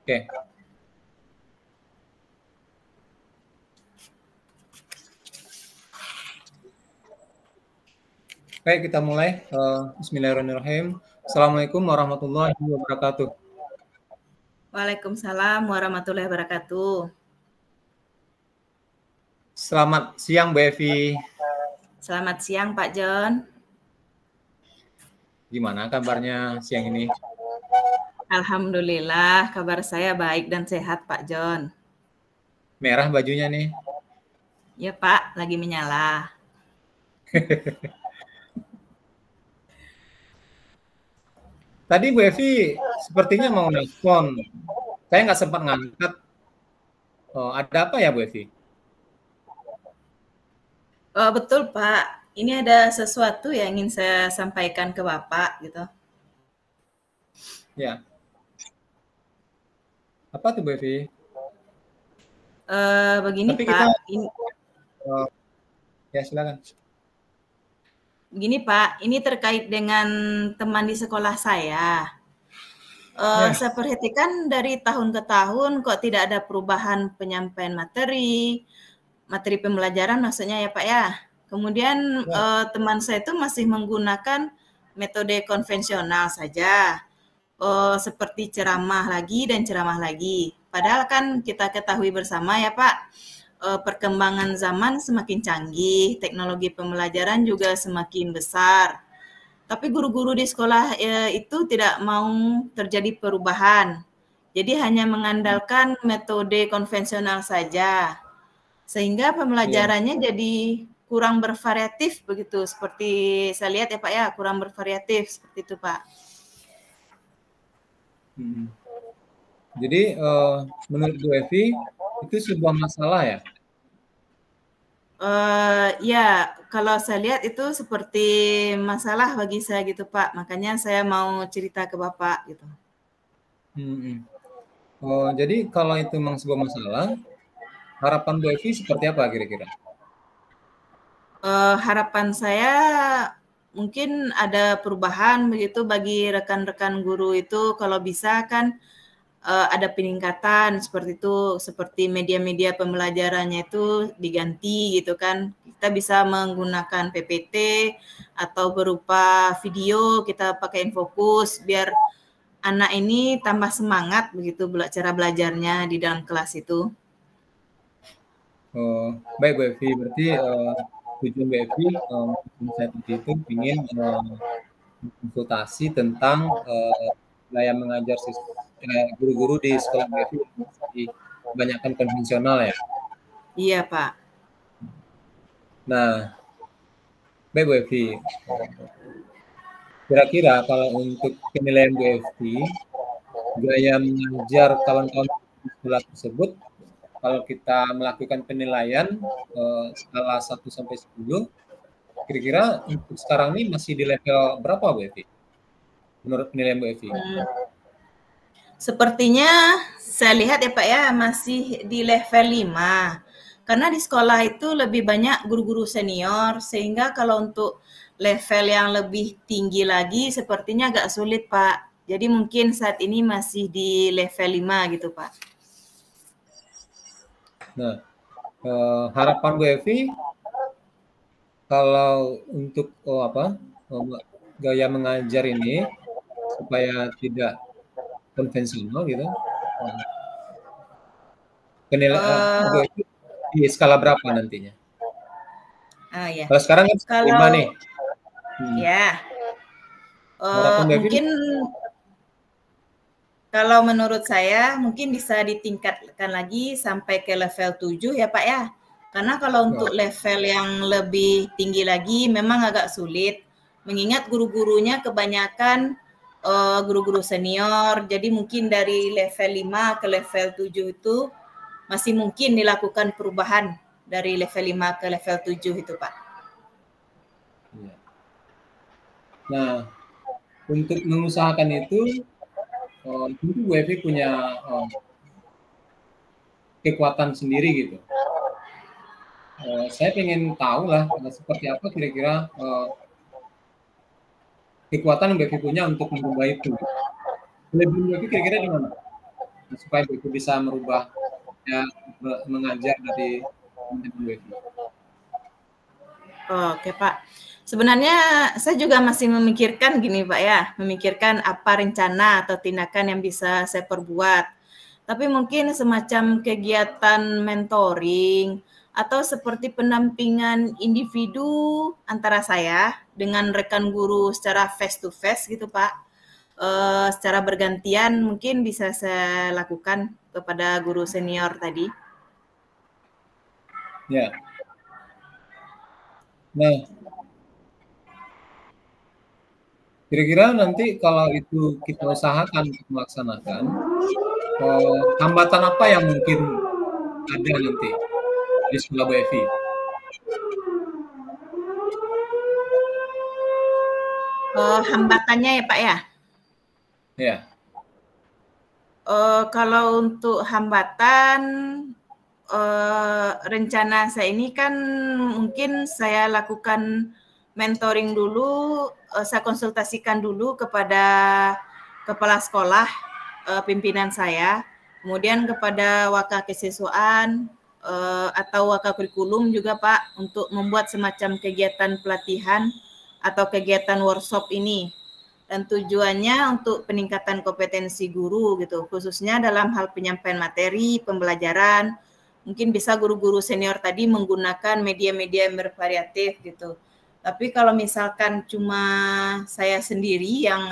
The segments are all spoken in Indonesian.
Oke. Baik, kita mulai. Bismillahirrahmanirrahim. Assalamualaikum warahmatullahi wabarakatuh. Waalaikumsalam warahmatullahi wabarakatuh. Selamat siang, Bu Evi. Selamat siang, Pak John. Gimana kabarnya siang ini? Alhamdulillah, kabar saya baik dan sehat, Pak John. Merah bajunya nih. Ya, Pak, lagi menyala. Tadi Bu Evi sepertinya mau nelpon. Saya nggak sempat ngangkat. Oh, ada apa ya, Bu Evi? Oh, betul, Pak. Ini ada sesuatu yang ingin saya sampaikan ke Bapak, gitu. Ya. Apa tuh, Bu Evi? Begini, Tapi Pak. Ya, silakan. Begini, Pak. Ini terkait dengan teman di sekolah saya. Saya perhatikan dari tahun ke tahun kok tidak ada perubahan penyampaian materi pembelajaran maksudnya ya Pak ya. Kemudian teman saya itu masih menggunakan metode konvensional saja, seperti ceramah lagi dan ceramah lagi. Padahal kan kita ketahui bersama ya Pak, perkembangan zaman semakin canggih, teknologi pembelajaran juga semakin besar. Tapi guru-guru di sekolah itu tidak mau terjadi perubahan. Jadi hanya mengandalkan metode konvensional saja. Sehingga pembelajarannya jadi kurang bervariatif begitu. Seperti saya lihat ya Pak ya, kurang bervariatif seperti itu Pak. Jadi menurut Bu Evi itu sebuah masalah ya? Ya, kalau saya lihat itu seperti masalah bagi saya gitu Pak. Makanya saya mau cerita ke Bapak gitu. Jadi kalau itu memang sebuah masalah, harapan Bu Evi seperti apa kira-kira? Harapan saya mungkin ada perubahan begitu bagi rekan-rekan guru itu kalau bisa kan ada peningkatan seperti itu, seperti media-media pembelajarannya itu diganti gitu kan. Kita bisa menggunakan PPT atau berupa video kita pakai Infokus biar anak ini tambah semangat begitu cara belajarnya di dalam kelas itu. Baik Bu Evi, berarti tujuan Bu Evi saya tadi itu ingin konsultasi tentang gaya mengajar guru-guru di sekolah Bu Evi masih kebanyakan konvensional ya. Iya Pak. Nah, baik Bu Evi, kira-kira kalau untuk penilaian Bu Evi, gaya mengajar kawan-kawan di sekolah tersebut, kalau kita melakukan penilaian skala 1 sampai 10, kira-kira untuk sekarang ini masih di level berapa Bu Evi? Menurut penilaian Bu Evi? Sepertinya saya lihat ya Pak ya masih di level 5. Karena di sekolah itu lebih banyak guru-guru senior sehingga kalau untuk level yang lebih tinggi lagi sepertinya agak sulit Pak. Jadi mungkin saat ini masih di level 5 gitu Pak. Nah, harapan Bu Evi kalau untuk gaya mengajar ini supaya tidak konvensional gitu, penilaian di skala berapa nantinya? Ya. Kalau sekarang kan 5 nih. Ya. Mungkin kalau menurut saya mungkin bisa ditingkatkan lagi sampai ke level 7 ya Pak ya. Karena kalau untuk level yang lebih tinggi lagi memang agak sulit. Mengingat guru-gurunya kebanyakan guru-guru senior. Jadi mungkin dari level 5 ke level 7 itu masih mungkin dilakukan perubahan dari level 5 ke level 7 itu Pak. Nah, untuk mengusahakan itu, tentu Bu Evi punya kekuatan sendiri gitu. Saya ingin tahu lah seperti apa kira-kira kekuatan yang Bu Evi punya untuk merubah itu. Lebih Bu Evi kira-kira di mana? supaya itu bisa merubah ya, mengajar dari WiFi. Oke Pak. Sebenarnya saya juga masih memikirkan gini Pak ya, memikirkan apa rencana atau tindakan yang bisa saya perbuat. Tapi mungkin semacam kegiatan mentoring atau seperti pendampingan individu antara saya dengan rekan guru secara face to face gitu Pak. Secara bergantian mungkin bisa saya lakukan kepada guru senior tadi. Ya. Nah, kira-kira nanti kalau itu kita usahakan untuk melaksanakan, hambatan apa yang mungkin ada nanti di sekolah Bu Evi? Hambatannya ya Pak ya? Ya. Kalau untuk hambatan, rencana saya ini kan mungkin saya lakukan mentoring dulu, saya konsultasikan dulu kepada kepala sekolah, pimpinan saya, kemudian kepada wakakesiswaan, atau wakakurikulum juga Pak, untuk membuat semacam kegiatan pelatihan atau kegiatan workshop ini. Dan tujuannya untuk peningkatan kompetensi guru gitu, khususnya dalam hal penyampaian materi, pembelajaran. Mungkin bisa guru-guru senior tadi menggunakan media-media yang bervariatif gitu. Tapi kalau misalkan cuma saya sendiri yang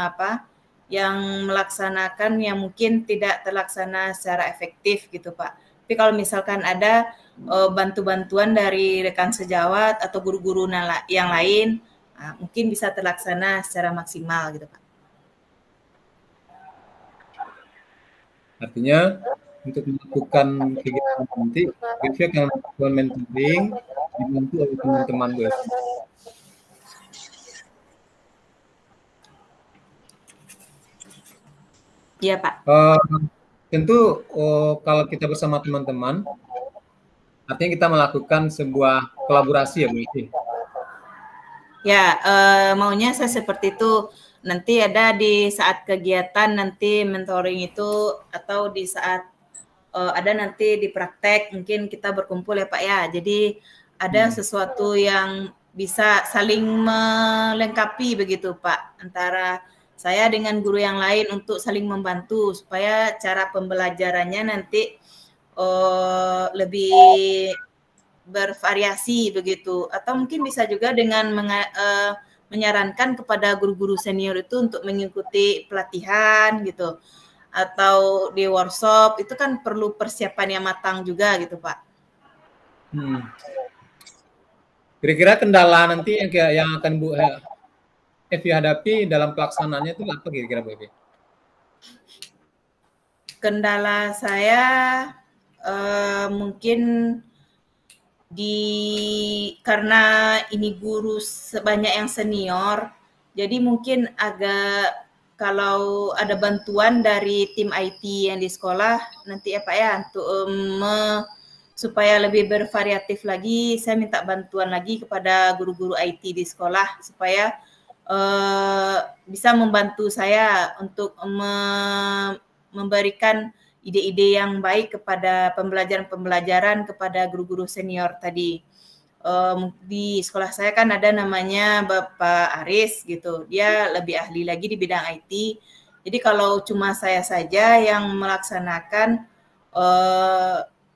melaksanakan yang mungkin tidak terlaksana secara efektif gitu Pak. Tapi kalau misalkan ada bantu-bantuan dari rekan sejawat atau guru-guru yang lain, mungkin bisa terlaksana secara maksimal gitu Pak. Artinya untuk melakukan kegiatan nanti, BFI akan melakukan mentoring dibantu oleh teman-teman BFI. Iya Pak. Tentu kalau kita bersama teman-teman, artinya kita melakukan sebuah kolaborasi ya Bu Evi. Ya, maunya saya seperti itu. Nanti ada di saat kegiatan nanti mentoring itu atau di saat ada nanti di praktek mungkin kita berkumpul ya Pak ya. Jadi ada sesuatu yang bisa saling melengkapi begitu Pak antara saya dengan guru yang lain untuk saling membantu supaya cara pembelajarannya nanti lebih bervariasi begitu, atau mungkin bisa juga dengan menyarankan kepada guru-guru senior itu untuk mengikuti pelatihan gitu atau di workshop, itu kan perlu persiapan yang matang juga gitu Pak. Kira-kira kendala nanti yang akan Bu Evi hadapi dalam pelaksanaannya itu apa kira-kira Bu Evi? Kendala saya mungkin karena ini guru sebanyak yang senior, jadi mungkin agak kalau ada bantuan dari tim IT yang di sekolah nanti ya Pak ya untuk supaya lebih bervariatif lagi, saya minta bantuan lagi kepada guru-guru IT di sekolah supaya bisa membantu saya untuk memberikan ide-ide yang baik kepada pembelajaran-pembelajaran kepada guru-guru senior tadi. Di sekolah saya kan ada namanya Bapak Aris gitu, dia lebih ahli lagi di bidang IT. Jadi kalau cuma saya saja yang melaksanakan,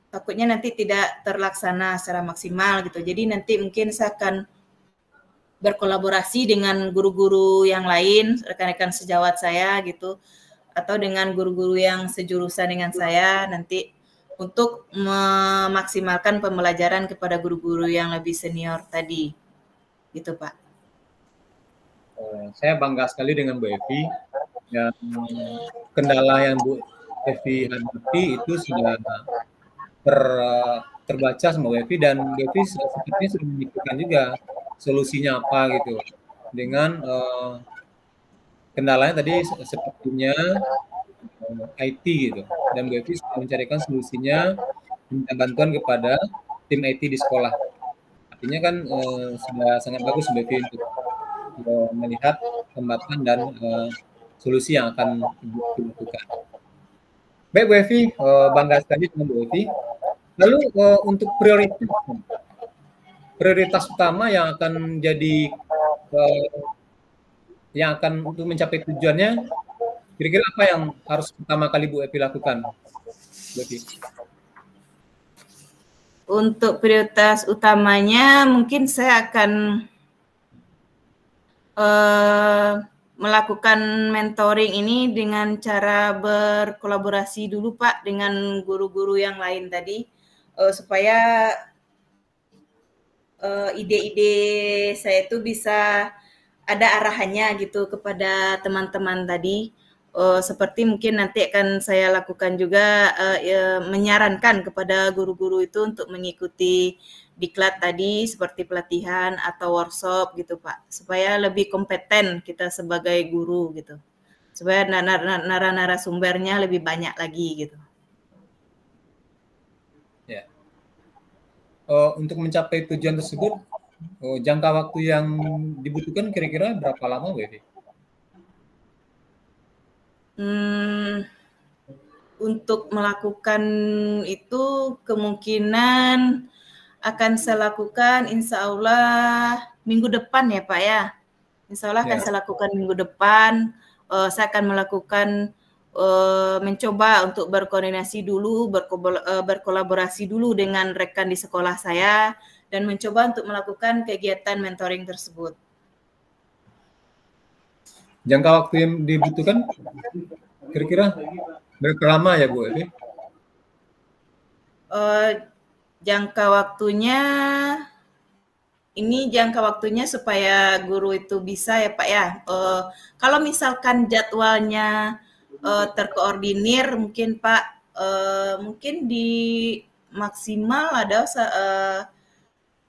takutnya nanti tidak terlaksana secara maksimal gitu. Jadi nanti mungkin saya akan berkolaborasi dengan guru-guru yang lain, rekan-rekan sejawat saya gitu, atau dengan guru-guru yang sejurusan dengan saya nanti untuk memaksimalkan pembelajaran kepada guru-guru yang lebih senior tadi. Gitu Pak. Saya bangga sekali dengan Bu Evi. Yang kendala yang Bu Evi hadapi itu sudah terbaca sama Bu Evi, dan Bu Evi sepertinya sudah memikirkan juga solusinya apa gitu. Dengan kendalanya tadi sepertinya IT gitu, dan Bu Evi sudah mencarikan solusinya, minta bantuan kepada tim IT di sekolah. Artinya kan sudah sangat bagus Bu Evi untuk melihat hambatan dan solusi yang akan dilakukan. Baik Bu Evi, bangga sekali dengan Bu Evi. Lalu untuk prioritas utama yang akan jadi yang akan untuk mencapai tujuannya, kira-kira apa yang harus pertama kali Bu Evi lakukan, Bu Evi? Untuk prioritas utamanya mungkin saya akan melakukan mentoring ini dengan cara berkolaborasi dulu Pak dengan guru-guru yang lain tadi, supaya ide-ide saya itu bisa ada arahannya gitu kepada teman-teman tadi. Seperti mungkin nanti akan saya lakukan juga menyarankan kepada guru-guru itu untuk mengikuti diklat tadi seperti pelatihan atau workshop gitu Pak, supaya lebih kompeten kita sebagai guru gitu, supaya narasumbernya lebih banyak lagi gitu. Ya. Untuk mencapai tujuan tersebut, jangka waktu yang dibutuhkan kira-kira berapa lama Bu Evi? Untuk melakukan itu kemungkinan akan saya lakukan insya Allah minggu depan ya Pak ya. Insya Allah akan saya lakukan minggu depan. Saya akan melakukan mencoba untuk berkoordinasi dulu, berkolaborasi dulu dengan rekan di sekolah saya dan mencoba untuk melakukan kegiatan mentoring tersebut. Jangka waktu yang dibutuhkan kira-kira berapa lama ya Bu Evi? Jangka waktunya supaya guru itu bisa ya Pak ya. Kalau misalkan jadwalnya terkoordinir mungkin Pak, mungkin di maksimal ada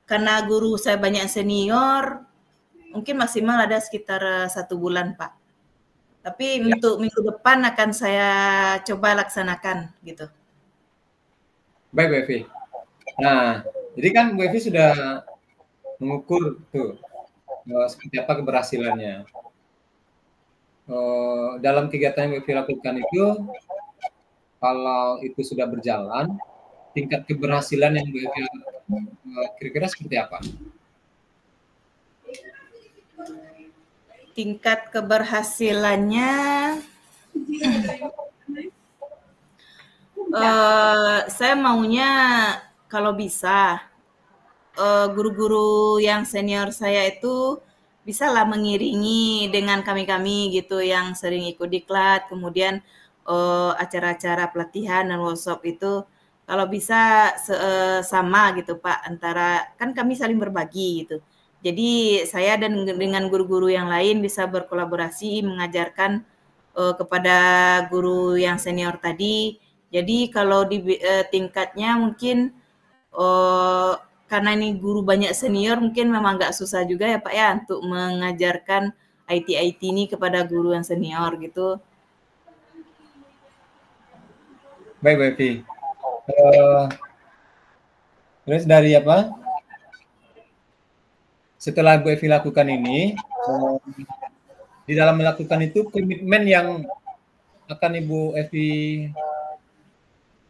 karena guru saya banyak senior, mungkin maksimal ada sekitar 1 bulan Pak. Tapi untuk minggu depan akan saya coba laksanakan gitu. Baik Bu Evi. Nah, jadi kan Bu Evi sudah mengukur tuh seperti apa keberhasilannya. Dalam kegiatan yang Bu Evi lakukan itu, kalau itu sudah berjalan, tingkat keberhasilan yang Bu Evi kira-kira seperti apa? Tingkat keberhasilannya saya maunya kalau bisa guru-guru yang senior saya itu bisalah mengiringi dengan kami-kami gitu yang sering ikut diklat, kemudian acara-acara pelatihan dan workshop itu kalau bisa sama gitu Pak, antara kan kami saling berbagi gitu. Jadi saya dan dengan guru-guru yang lain bisa berkolaborasi mengajarkan kepada guru yang senior tadi. Jadi kalau di tingkatnya mungkin karena ini guru banyak senior mungkin memang agak susah juga ya Pak ya untuk mengajarkan IT ini kepada guru yang senior gitu. Baik Bu Evi. Terus dari apa? Setelah Bu Evi lakukan ini, di dalam melakukan itu komitmen yang akan Ibu Evi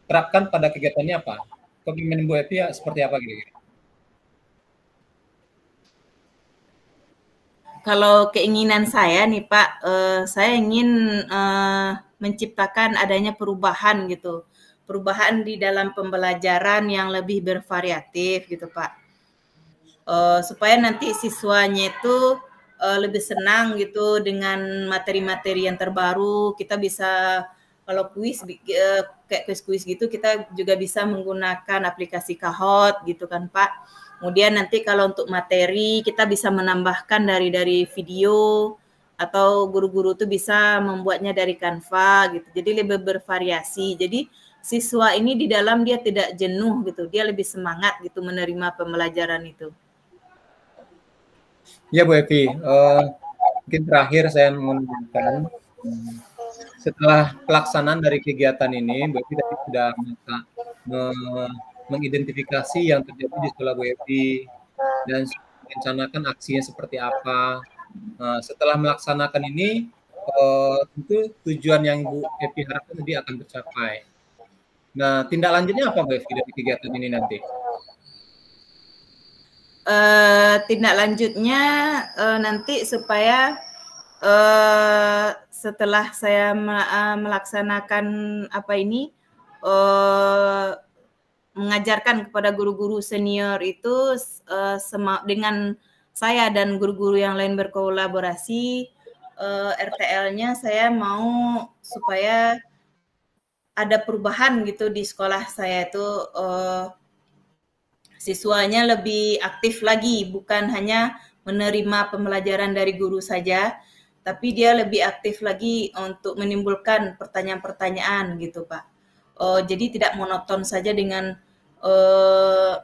terapkan pada kegiatannya apa? Komitmen Bu Evi seperti apa kira-kira? Kalau keinginan saya nih Pak, saya ingin menciptakan adanya perubahan gitu. Perubahan di dalam pembelajaran yang lebih bervariatif gitu Pak. Supaya nanti siswanya itu lebih senang gitu dengan materi-materi yang terbaru. Kita bisa kalau kuis kayak kuis-kuis gitu kita juga bisa menggunakan aplikasi Kahoot gitu kan Pak. Kemudian nanti kalau untuk materi kita bisa menambahkan dari video atau guru-guru tuh bisa membuatnya dari Canva gitu. Jadi lebih bervariasi. Jadi siswa ini di dalam dia tidak jenuh gitu. Dia lebih semangat gitu menerima pembelajaran itu. Ya Bu Evi, mungkin terakhir saya mengumpulkan setelah pelaksanaan dari kegiatan ini, Bu Evi tadi sudah mengidentifikasi yang terjadi di sekolah Bu Evi dan merencanakan aksinya seperti apa. Setelah melaksanakan ini, tentu tujuan yang Bu Evi harapkan tadi akan tercapai. Nah, tindak lanjutnya apa Bu Evi dari kegiatan ini nanti? Tindak lanjutnya nanti supaya setelah saya melaksanakan apa ini mengajarkan kepada guru-guru senior itu dengan saya dan guru-guru yang lain berkolaborasi, RTL-nya saya mau supaya ada perubahan gitu di sekolah saya itu, siswanya lebih aktif lagi, bukan hanya menerima pembelajaran dari guru saja, tapi dia lebih aktif lagi untuk menimbulkan pertanyaan-pertanyaan gitu Pak. Jadi tidak monoton saja dengan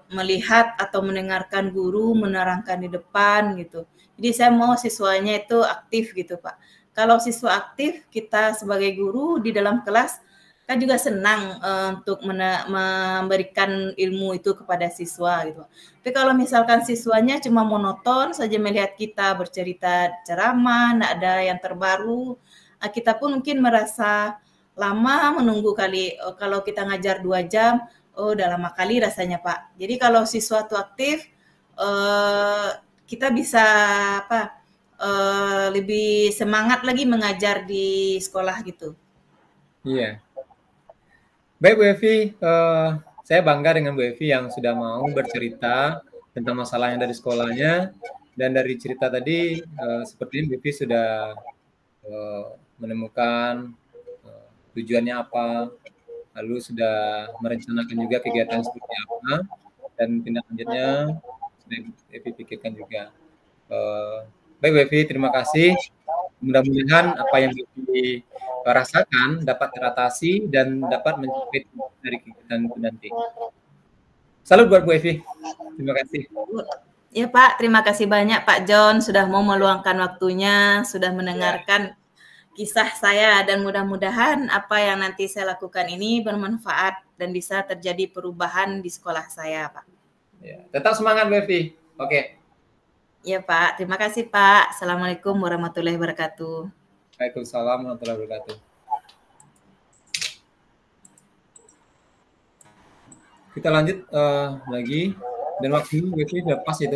melihat atau mendengarkan guru menerangkan di depan gitu. Jadi saya mau siswanya itu aktif gitu Pak. Kalau siswa aktif, kita sebagai guru di dalam kelas kan juga senang untuk memberikan ilmu itu kepada siswa gitu. Tapi kalau misalkan siswanya cuma monoton saja melihat kita bercerita ceramah, tidak ada yang terbaru, kita pun mungkin merasa lama menunggu kali. Kalau kita ngajar 2 jam, udah lama kali rasanya Pak. Jadi kalau siswa itu aktif, kita bisa lebih semangat lagi mengajar di sekolah gitu. Iya. Baik Bu Evi, saya bangga dengan Bu Evi yang sudah mau bercerita tentang masalahnya dari sekolahnya, dan dari cerita tadi sepertinya Bu Evi sudah menemukan tujuannya apa, lalu sudah merencanakan juga kegiatan seperti apa, dan tindak lanjutnya sudah Bu Evi pikirkan juga. Baik Bu Evi, terima kasih. Mudah-mudahan apa yang Bu Evi rasakan dapat teratasi dan dapat mencapai dari kegiatan itu nanti. Salut buat Bu Evi. Terima kasih. Ya Pak, terima kasih banyak Pak John sudah mau meluangkan waktunya, sudah mendengarkan kisah saya, dan mudah-mudahan apa yang nanti saya lakukan ini bermanfaat dan bisa terjadi perubahan di sekolah saya Pak. Ya, tetap semangat Bu Evi. Oke. Ya Pak, terima kasih Pak. Assalamualaikum warahmatullahi wabarakatuh. Waalaikumsalam warahmatullahi wabarakatuh. Kita lanjut lagi, dan waktu Bu Evi sudah pas itu.